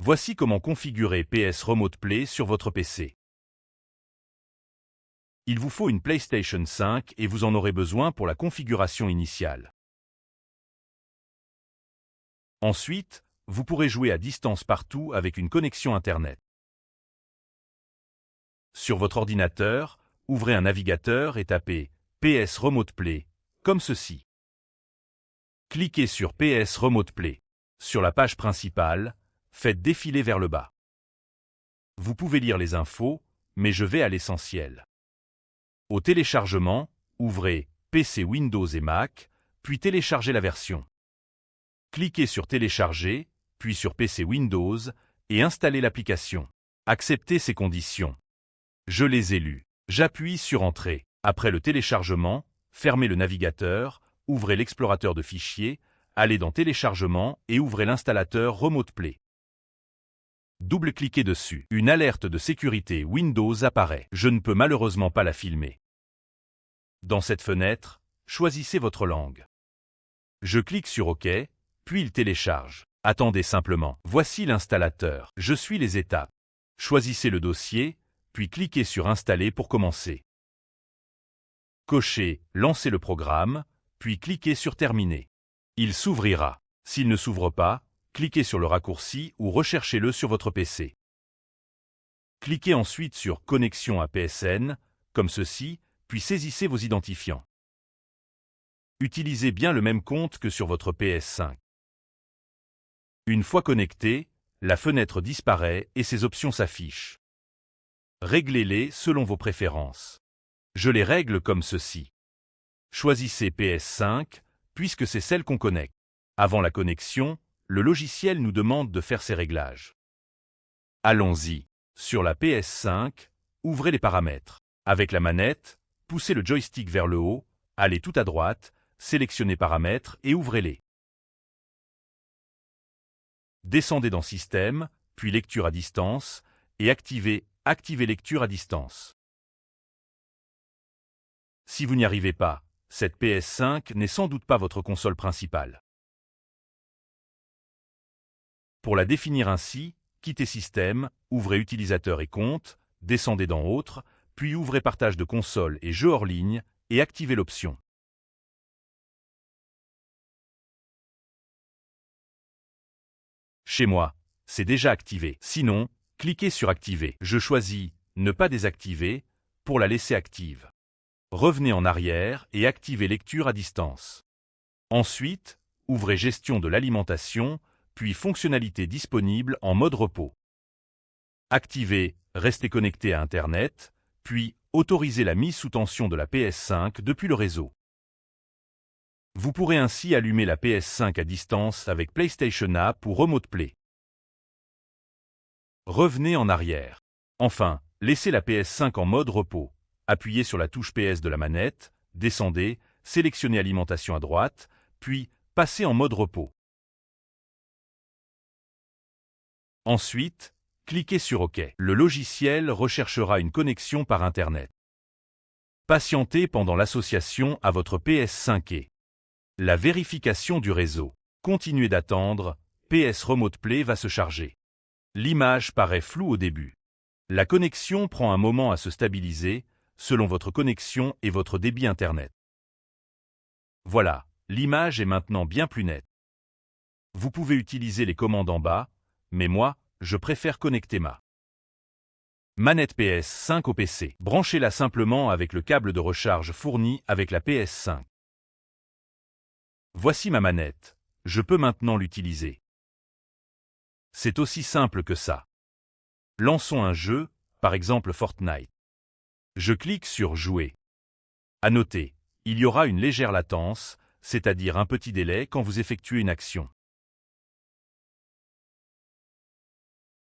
Voici comment configurer PS Remote Play sur votre PC. Il vous faut une PlayStation 5 et vous en aurez besoin pour la configuration initiale. Ensuite, vous pourrez jouer à distance partout avec une connexion Internet. Sur votre ordinateur, ouvrez un navigateur et tapez PS Remote Play, comme ceci. Cliquez sur PS Remote Play. Sur la page principale, faites défiler vers le bas. Vous pouvez lire les infos, mais je vais à l'essentiel. Au téléchargement, ouvrez PC Windows et Mac, puis téléchargez la version. Cliquez sur Télécharger, puis sur PC Windows, et installez l'application. Acceptez ces conditions. Je les ai lues. J'appuie sur Entrée. Après le téléchargement, fermez le navigateur, ouvrez l'explorateur de fichiers, allez dans Téléchargement et ouvrez l'installateur Remote Play. Double-cliquez dessus. Une alerte de sécurité Windows apparaît. Je ne peux malheureusement pas la filmer. Dans cette fenêtre, choisissez votre langue. Je clique sur OK, puis il télécharge. Attendez simplement. Voici l'installateur. Je suis les étapes. Choisissez le dossier, puis cliquez sur Installer pour commencer. Cochez Lancer le programme, puis cliquez sur Terminer. Il s'ouvrira. S'il ne s'ouvre pas, cliquez sur le raccourci ou recherchez-le sur votre PC. Cliquez ensuite sur Connexion à PSN, comme ceci, puis saisissez vos identifiants. Utilisez bien le même compte que sur votre PS5. Une fois connecté, la fenêtre disparaît et ses options s'affichent. Réglez-les selon vos préférences. Je les règle comme ceci. Choisissez PS5, puisque c'est celle qu'on connecte. Avant la connexion, le logiciel nous demande de faire ces réglages. Allons-y. Sur la PS5, ouvrez les paramètres. Avec la manette, poussez le joystick vers le haut, allez tout à droite, sélectionnez Paramètres et ouvrez-les. Descendez dans Système, puis Lecture à distance, et activez Lecture à distance. Si vous n'y arrivez pas, cette PS5 n'est sans doute pas votre console principale. Pour la définir ainsi, quittez Système, ouvrez Utilisateur et compte, descendez dans Autres, puis ouvrez Partage de console et jeux hors ligne, et activez l'option. Chez moi, c'est déjà activé. Sinon, cliquez sur Activer. Je choisis Ne pas désactiver pour la laisser active. Revenez en arrière et activez Lecture à distance. Ensuite, ouvrez Gestion de l'alimentation, puis Fonctionnalités disponibles en mode repos. Activez Rester connecté à Internet, puis autorisez la mise sous tension de la PS5 depuis le réseau. Vous pourrez ainsi allumer la PS5 à distance avec PlayStation App ou Remote Play. Revenez en arrière. Enfin, laissez la PS5 en mode repos. Appuyez sur la touche PS de la manette, descendez, sélectionnez Alimentation à droite, puis passez en mode repos. Ensuite, cliquez sur OK. Le logiciel recherchera une connexion par Internet. Patientez pendant l'association à votre PS5 la vérification du réseau. Continuez d'attendre, PS Remote Play va se charger. L'image paraît floue au début. La connexion prend un moment à se stabiliser, selon votre connexion et votre débit Internet. Voilà, l'image est maintenant bien plus nette. Vous pouvez utiliser les commandes en bas, mais moi, je préfère connecter ma manette PS5 au PC. Branchez-la simplement avec le câble de recharge fourni avec la PS5. Voici ma manette. Je peux maintenant l'utiliser. C'est aussi simple que ça. Lançons un jeu, par exemple Fortnite. Je clique sur Jouer. À noter, il y aura une légère latence, c'est-à-dire un petit délai quand vous effectuez une action.